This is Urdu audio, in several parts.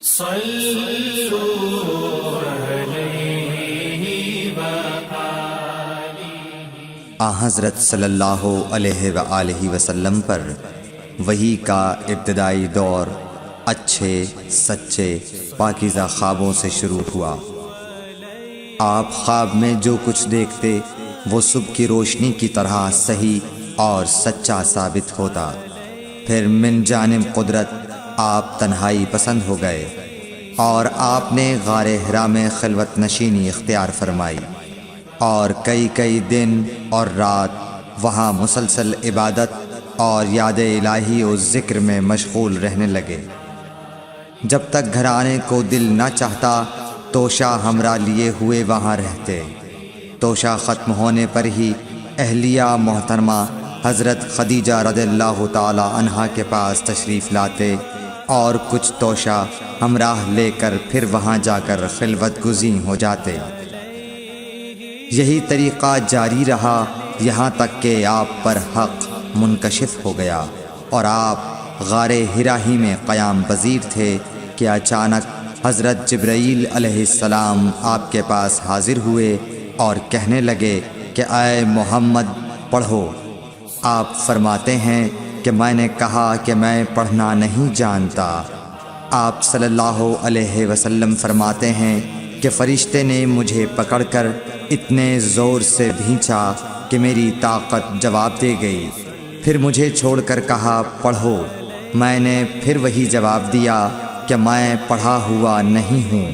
حضرت صلی اللہ علیہ وآلہ وسلم پر وحی کا ابتدائی دور اچھے سچے پاکیزہ خوابوں سے شروع ہوا۔ آپ خواب میں جو کچھ دیکھتے وہ صبح کی روشنی کی طرح صحیح اور سچا ثابت ہوتا۔ پھر من جانب قدرت آپ تنہائی پسند ہو گئے اور آپ نے غار حرا میں خلوت نشینی اختیار فرمائی اور کئی دن اور رات وہاں مسلسل عبادت اور یاد الہی و ذکر میں مشغول رہنے لگے۔ جب تک گھر آنے کو دل نہ چاہتا توشہ ہمراہ لیے ہوئے وہاں رہتے۔ توشہ ختم ہونے پر ہی اہلیہ محترمہ حضرت خدیجہ رضی اللہ تعالی عنہا کے پاس تشریف لاتے اور کچھ توشہ ہمراہ لے کر پھر وہاں جا کر خلوت گزین ہو جاتے۔ یہی طریقہ جاری رہا یہاں تک کہ آپ پر حق منکشف ہو گیا اور آپ غار حرا ہی میں قیام پذیر تھے کہ اچانک حضرت جبرائیل علیہ السلام آپ کے پاس حاضر ہوئے اور کہنے لگے کہ اے محمد پڑھو۔ آپ فرماتے ہیں کہ میں نے کہا کہ میں پڑھنا نہیں جانتا۔ آپ صلی اللہ علیہ وسلم فرماتے ہیں کہ فرشتے نے مجھے پکڑ کر اتنے زور سے بھینچا کہ میری طاقت جواب دے گئی۔ پھر مجھے چھوڑ کر کہا پڑھو۔ میں نے پھر وہی جواب دیا کہ میں پڑھا ہوا نہیں ہوں۔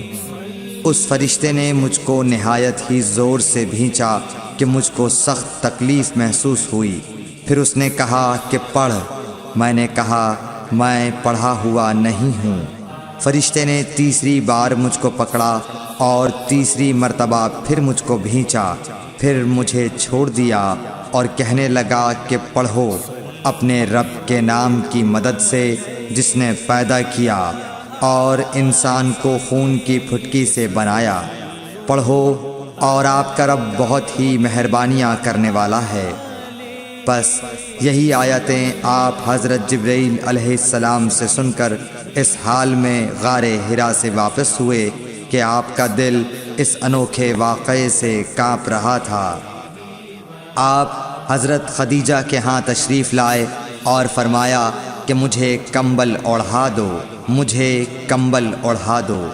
اس فرشتے نے مجھ کو نہایت ہی زور سے بھینچا کہ مجھ کو سخت تکلیف محسوس ہوئی۔ پھر اس نے کہا کہ پڑھ۔ میں نے کہا میں پڑھا ہوا نہیں ہوں۔ فرشتے نے تیسری بار مجھ کو پکڑا اور تیسری مرتبہ پھر مجھ کو بھینچا۔ پھر مجھے چھوڑ دیا اور کہنے لگا کہ پڑھو اپنے رب کے نام کی مدد سے جس نے پیدا کیا اور انسان کو خون کی پھٹکی سے بنایا۔ پڑھو اور آپ کا رب بہت ہی مہربانیاں کرنے والا ہے۔ بس یہی آیتیں آپ حضرت جبرائیل علیہ السلام سے سن کر اس حال میں غار حرا سے واپس ہوئے کہ آپ کا دل اس انوکھے واقعے سے کانپ رہا تھا۔ آپ حضرت خدیجہ کے ہاں تشریف لائے اور فرمایا کہ مجھے کمبل اوڑھا دو، مجھے کمبل اوڑھا دو۔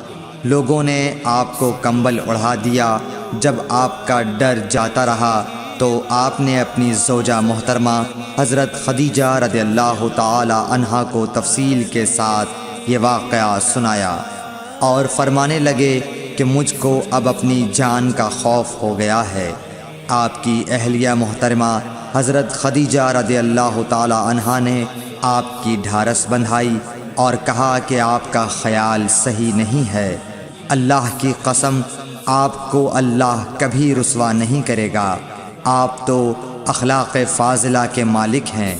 لوگوں نے آپ کو کمبل اوڑھا دیا۔ جب آپ کا ڈر جاتا رہا تو آپ نے اپنی زوجہ محترمہ حضرت خدیجہ رضی اللہ تعالی عنہا کو تفصیل کے ساتھ یہ واقعہ سنایا اور فرمانے لگے کہ مجھ کو اب اپنی جان کا خوف ہو گیا ہے۔ آپ کی اہلیہ محترمہ حضرت خدیجہ رضی اللہ تعالی عنہا نے آپ کی ڈھارس بندھائی اور کہا کہ آپ کا خیال صحیح نہیں ہے۔ اللہ کی قسم آپ کو اللہ کبھی رسوا نہیں کرے گا۔ آپ تو اخلاق فاضلہ کے مالک ہیں۔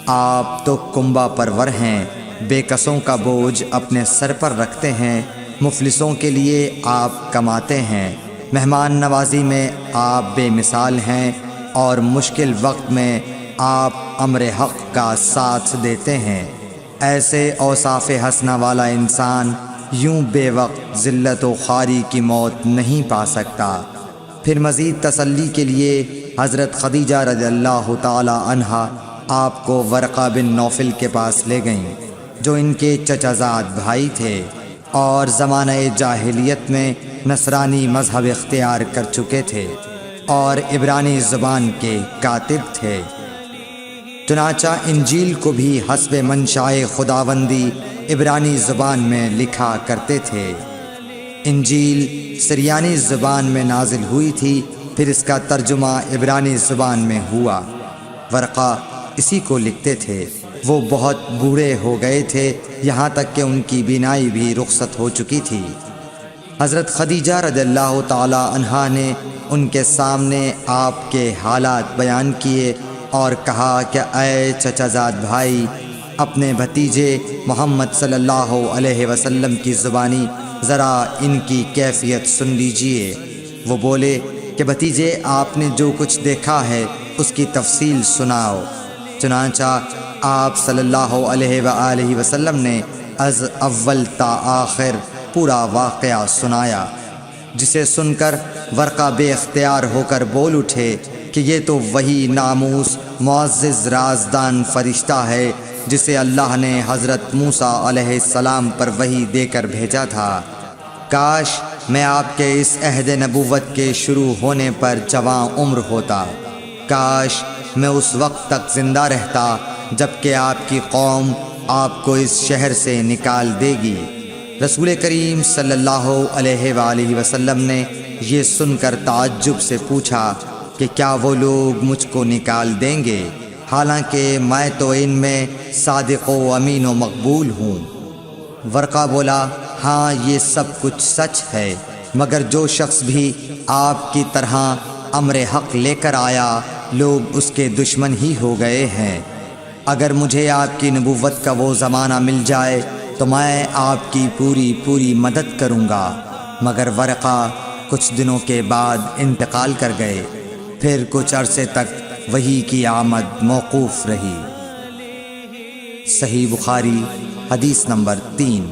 آپ تو کنبہ پرور ہیں، بے کسوں کا بوجھ اپنے سر پر رکھتے ہیں، مفلسوں کے لیے آپ کماتے ہیں، مہمان نوازی میں آپ بے مثال ہیں اور مشکل وقت میں آپ امر حق کا ساتھ دیتے ہیں۔ ایسے اوصاف حسنہ والا انسان یوں بے وقت ذلت و خواری کی موت نہیں پا سکتا۔ پھر مزید تسلی کے لیے حضرت خدیجہ رضی اللہ تعالی عنہا آپ کو ورقہ بن نوفل کے پاس لے گئیں جو ان کے چچا زاد بھائی تھے اور زمانہ جاہلیت میں نصرانی مذہب اختیار کر چکے تھے اور عبرانی زبان کے کاتب تھے۔ چنانچہ انجیل کو بھی حسب منشائے خداوندی عبرانی زبان میں لکھا کرتے تھے۔ انجیل سریانی زبان میں نازل ہوئی تھی، پھر اس کا ترجمہ عبرانی زبان میں ہوا۔ ورقہ اسی کو لکھتے تھے۔ وہ بہت بوڑھے ہو گئے تھے، یہاں تک کہ ان کی بینائی بھی رخصت ہو چکی تھی۔ حضرت خدیجہ رضی اللہ تعالی عنہا نے ان کے سامنے آپ کے حالات بیان کیے اور کہا کہ اے چچا زاد بھائی، اپنے بھتیجے محمد صلی اللہ علیہ وسلم کی زبانی ذرا ان کی کیفیت سن لیجئے۔ وہ بولے کہ بھتیجے آپ نے جو کچھ دیکھا ہے اس کی تفصیل سناؤ۔ چنانچہ آپ صلی اللہ علیہ وآلہ وسلم نے از اول تا آخر پورا واقعہ سنایا، جسے سن کر ورقہ بے اختیار ہو کر بول اٹھے کہ یہ تو وہی ناموس معزز رازدان فرشتہ ہے جسے اللہ نے حضرت موسیٰ علیہ السلام پر وحی دے کر بھیجا تھا۔ کاش میں آپ کے اس عہد نبوت کے شروع ہونے پر جواں عمر ہوتا، کاش میں اس وقت تک زندہ رہتا جب کہ آپ کی قوم آپ کو اس شہر سے نکال دے گی۔ رسول کریم صلی اللہ علیہ وآلہ وسلم نے یہ سن کر تعجب سے پوچھا کہ کیا وہ لوگ مجھ کو نکال دیں گے، حالانکہ میں تو ان میں صادق و امین و مقبول ہوں۔ ورقہ بولا، ہاں یہ سب کچھ سچ ہے، مگر جو شخص بھی آپ کی طرح امر حق لے کر آیا لوگ اس کے دشمن ہی ہو گئے ہیں۔ اگر مجھے آپ کی نبوت کا وہ زمانہ مل جائے تو میں آپ کی پوری مدد کروں گا، مگر ورقہ کچھ دنوں کے بعد انتقال کر گئے، پھر کچھ عرصے تک وحی کی آمد موقوف رہی۔ صحیح بخاری حدیث نمبر 3۔